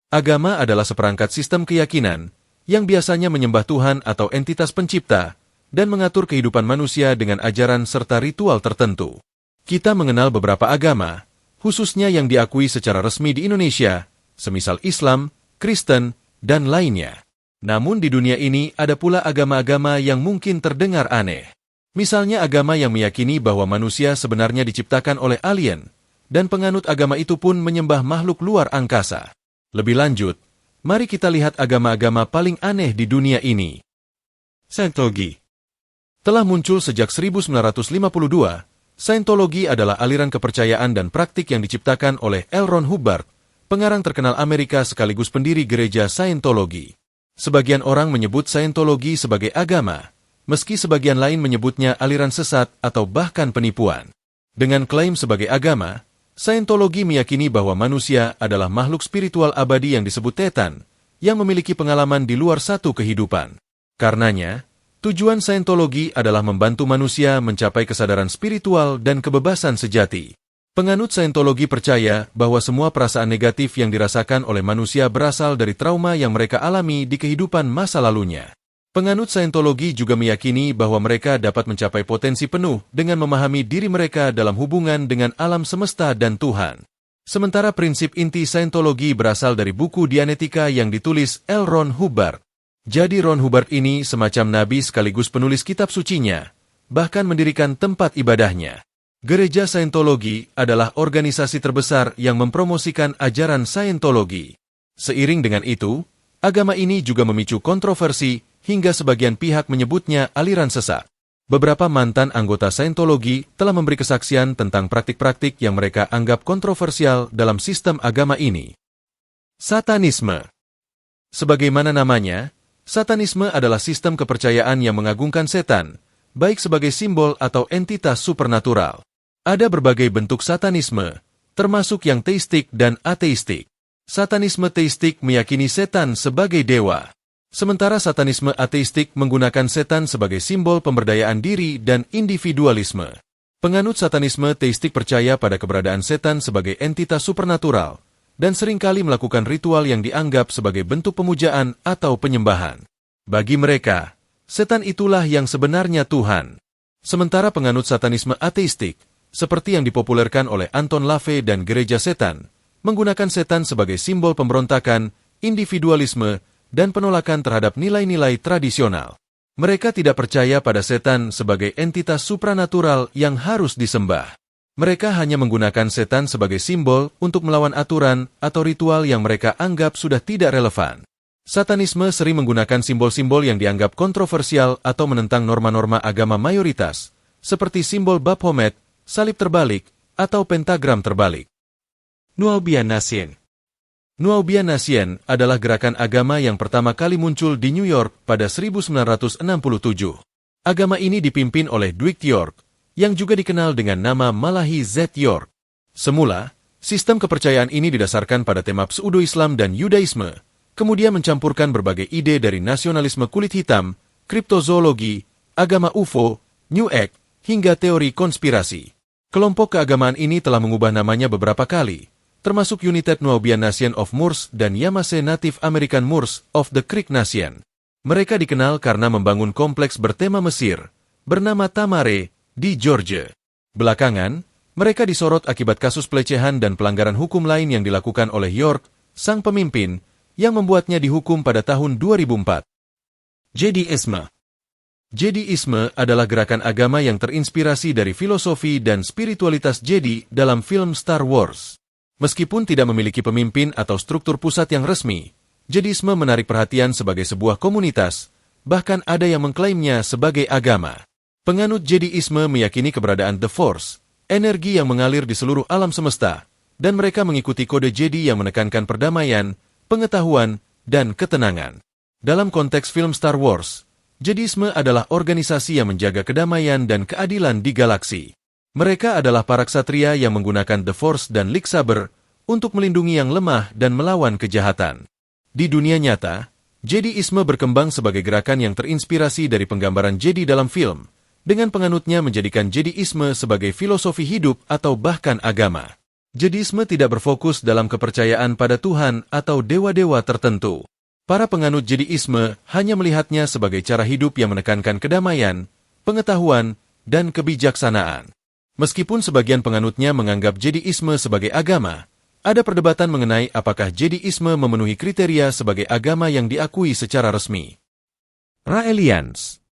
Agama adalah seperangkat sistem keyakinan yang biasanya menyembah Tuhan atau entitas pencipta dan mengatur kehidupan manusia dengan ajaran serta ritual tertentu. Kita mengenal beberapa agama, khususnya yang diakui secara resmi di Indonesia, semisal Islam, Kristen, dan lainnya. Namun di dunia ini ada pula agama-agama yang mungkin terdengar aneh. Misalnya agama yang meyakini bahwa manusia sebenarnya diciptakan oleh alien, dan penganut agama itu pun menyembah makhluk luar angkasa. Lebih lanjut, mari kita lihat agama-agama paling aneh di dunia ini. Scientology telah muncul sejak 1952. Scientology adalah aliran kepercayaan dan praktik yang diciptakan oleh L. Ron Hubbard, pengarang terkenal Amerika sekaligus pendiri gereja Scientology. Sebagian orang menyebut Scientology sebagai agama, meski sebagian lain menyebutnya aliran sesat atau bahkan penipuan. Dengan klaim sebagai agama, Scientology meyakini bahwa manusia adalah makhluk spiritual abadi yang disebut Tetan, yang memiliki pengalaman di luar satu kehidupan. Karenanya, tujuan Scientology adalah membantu manusia mencapai kesadaran spiritual dan kebebasan sejati. Penganut Scientology percaya bahwa semua perasaan negatif yang dirasakan oleh manusia berasal dari trauma yang mereka alami di kehidupan masa lalunya. Penganut Scientology juga meyakini bahwa mereka dapat mencapai potensi penuh dengan memahami diri mereka dalam hubungan dengan alam semesta dan Tuhan. Sementara prinsip inti Scientology berasal dari buku Dianetika yang ditulis L. Ron Hubbard. Jadi Ron Hubbard ini semacam nabi sekaligus penulis kitab sucinya, bahkan mendirikan tempat ibadahnya. Gereja Scientology adalah organisasi terbesar yang mempromosikan ajaran Scientology. Seiring dengan itu, agama ini juga memicu kontroversi hingga sebagian pihak menyebutnya aliran sesat. Beberapa mantan anggota Scientology telah memberi kesaksian tentang praktik-praktik yang mereka anggap kontroversial dalam sistem agama ini. Satanisme. Sebagaimana namanya, Satanisme adalah sistem kepercayaan yang mengagungkan setan, baik sebagai simbol atau entitas supernatural. Ada berbagai bentuk satanisme, termasuk yang teistik dan ateistik. Satanisme teistik meyakini setan sebagai dewa. Sementara satanisme ateistik menggunakan setan sebagai simbol pemberdayaan diri dan individualisme. Penganut satanisme teistik percaya pada keberadaan setan sebagai entitas supernatural, dan seringkali melakukan ritual yang dianggap sebagai bentuk pemujaan atau penyembahan. Bagi mereka, setan itulah yang sebenarnya Tuhan. Sementara penganut satanisme ateistik, seperti yang dipopulerkan oleh Anton LaVey dan Gereja Setan, menggunakan setan sebagai simbol pemberontakan, individualisme, dan penolakan terhadap nilai-nilai tradisional. Mereka tidak percaya pada setan sebagai entitas supranatural yang harus disembah. Mereka hanya menggunakan setan sebagai simbol untuk melawan aturan atau ritual yang mereka anggap sudah tidak relevan. Satanisme sering menggunakan simbol-simbol yang dianggap kontroversial atau menentang norma-norma agama mayoritas, seperti simbol Baphomet, salib terbalik, atau pentagram terbalik. Nubian Nation. Nubian Nation adalah gerakan agama yang pertama kali muncul di New York pada 1967. Agama ini dipimpin oleh Dwight York, yang juga dikenal dengan nama Malachi Z. York. Semula, sistem kepercayaan ini didasarkan pada tema pseudo-Islam dan Yudaisme, kemudian mencampurkan berbagai ide dari nasionalisme kulit hitam, kriptozoologi, agama UFO, New Age, hingga teori konspirasi. Kelompok keagamaan ini telah mengubah namanya beberapa kali, termasuk United Nubian Nation of Moors dan Yamasee Native American Moors of the Creek Nation. Mereka dikenal karena membangun kompleks bertema Mesir, bernama Tamare, di Georgia. Belakangan, mereka disorot akibat kasus pelecehan dan pelanggaran hukum lain yang dilakukan oleh York, sang pemimpin, yang membuatnya dihukum pada tahun 2004. Jediisme. Jediisme adalah gerakan agama yang terinspirasi dari filosofi dan spiritualitas Jedi dalam film Star Wars. Meskipun tidak memiliki pemimpin atau struktur pusat yang resmi, Jediisme menarik perhatian sebagai sebuah komunitas, bahkan ada yang mengklaimnya sebagai agama. Penganut Jediisme meyakini keberadaan The Force, energi yang mengalir di seluruh alam semesta, dan mereka mengikuti kode Jedi yang menekankan perdamaian, pengetahuan, dan ketenangan. Dalam konteks film Star Wars, Jediisme adalah organisasi yang menjaga kedamaian dan keadilan di galaksi. Mereka adalah para ksatria yang menggunakan The Force dan Lightsaber untuk melindungi yang lemah dan melawan kejahatan. Di dunia nyata, Jediisme berkembang sebagai gerakan yang terinspirasi dari penggambaran Jedi dalam film, dengan penganutnya menjadikan Jediisme sebagai filosofi hidup atau bahkan agama. Jedisme tidak berfokus dalam kepercayaan pada Tuhan atau dewa-dewa tertentu. Para penganut Jediisme hanya melihatnya sebagai cara hidup yang menekankan kedamaian, pengetahuan, dan kebijaksanaan. Meskipun sebagian penganutnya menganggap Jediisme sebagai agama, ada perdebatan mengenai apakah Jediisme memenuhi kriteria sebagai agama yang diakui secara resmi. Raelians.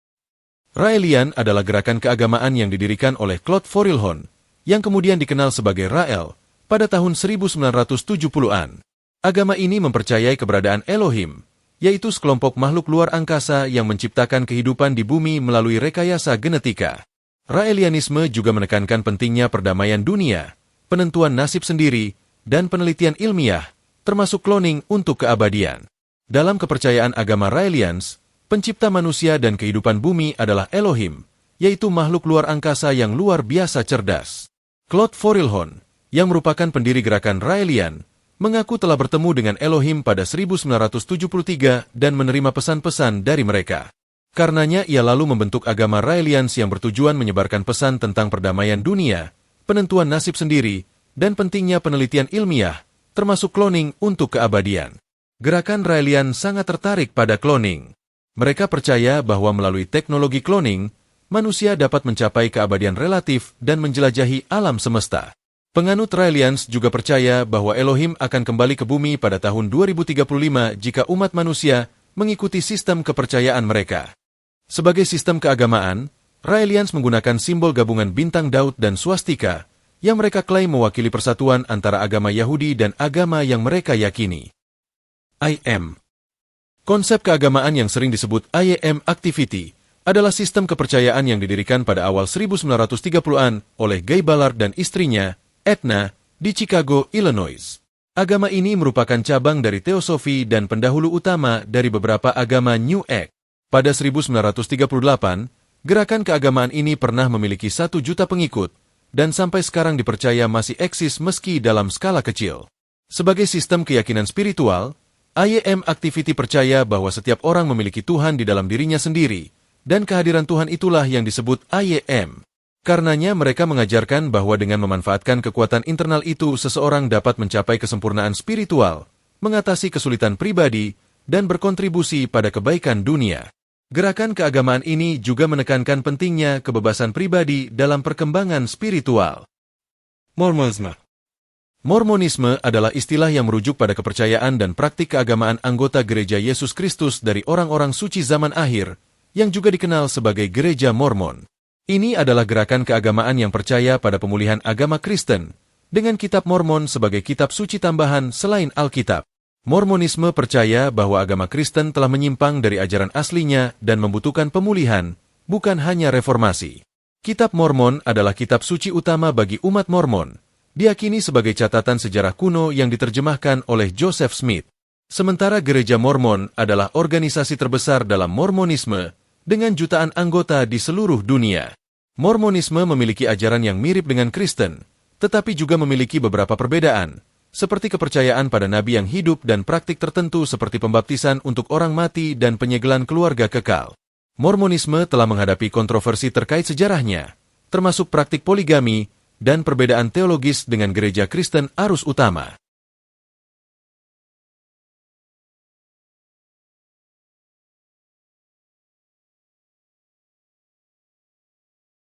Raelian adalah gerakan keagamaan yang didirikan oleh Claude Forilhon, yang kemudian dikenal sebagai Rael, pada tahun 1970-an. Agama ini mempercayai keberadaan Elohim, yaitu sekelompok makhluk luar angkasa yang menciptakan kehidupan di bumi melalui rekayasa genetika. Raelianisme juga menekankan pentingnya perdamaian dunia, penentuan nasib sendiri, dan penelitian ilmiah, termasuk cloning untuk keabadian. Dalam kepercayaan agama Raelians, pencipta manusia dan kehidupan bumi adalah Elohim, yaitu makhluk luar angkasa yang luar biasa cerdas. Claude Forilhon, yang merupakan pendiri gerakan Raelian, mengaku telah bertemu dengan Elohim pada 1973 dan menerima pesan-pesan dari mereka. Karenanya ia lalu membentuk agama Raelians yang bertujuan menyebarkan pesan tentang perdamaian dunia, penentuan nasib sendiri, dan pentingnya penelitian ilmiah, termasuk cloning untuk keabadian. Gerakan Raelian sangat tertarik pada cloning. Mereka percaya bahwa melalui teknologi cloning, manusia dapat mencapai keabadian relatif dan menjelajahi alam semesta. Penganut Raelians juga percaya bahwa Elohim akan kembali ke bumi pada tahun 2035 jika umat manusia mengikuti sistem kepercayaan mereka. Sebagai sistem keagamaan, Raelians menggunakan simbol gabungan bintang Daud dan swastika, yang mereka klaim mewakili persatuan antara agama Yahudi dan agama yang mereka yakini. IM. Konsep keagamaan yang sering disebut IM Activity adalah sistem kepercayaan yang didirikan pada awal 1930-an oleh Guy Ballard dan istrinya, Edna, di Chicago, Illinois. Agama ini merupakan cabang dari teosofi dan pendahulu utama dari beberapa agama New Age. Pada 1938, gerakan keagamaan ini pernah memiliki 1 juta pengikut, dan sampai sekarang dipercaya masih eksis meski dalam skala kecil. Sebagai sistem keyakinan spiritual, IM Activity percaya bahwa setiap orang memiliki Tuhan di dalam dirinya sendiri, dan kehadiran Tuhan itulah yang disebut IM. Karenanya mereka mengajarkan bahwa dengan memanfaatkan kekuatan internal itu seseorang dapat mencapai kesempurnaan spiritual, mengatasi kesulitan pribadi, dan berkontribusi pada kebaikan dunia. Gerakan keagamaan ini juga menekankan pentingnya kebebasan pribadi dalam perkembangan spiritual. Mormonisme. Mormonisme adalah istilah yang merujuk pada kepercayaan dan praktik keagamaan anggota Gereja Yesus Kristus dari orang-orang suci zaman akhir, yang juga dikenal sebagai Gereja Mormon. Ini adalah gerakan keagamaan yang percaya pada pemulihan agama Kristen, dengan kitab Mormon sebagai kitab suci tambahan selain Alkitab. Mormonisme percaya bahwa agama Kristen telah menyimpang dari ajaran aslinya dan membutuhkan pemulihan, bukan hanya reformasi. Kitab Mormon adalah kitab suci utama bagi umat Mormon, diyakini sebagai catatan sejarah kuno yang diterjemahkan oleh Joseph Smith. Sementara Gereja Mormon adalah organisasi terbesar dalam Mormonisme, dengan jutaan anggota di seluruh dunia. Mormonisme memiliki ajaran yang mirip dengan Kristen, tetapi juga memiliki beberapa perbedaan, seperti kepercayaan pada nabi yang hidup dan praktik tertentu seperti pembaptisan untuk orang mati dan penyegelan keluarga kekal. Mormonisme telah menghadapi kontroversi terkait sejarahnya, termasuk praktik poligami dan perbedaan teologis dengan gereja Kristen arus utama.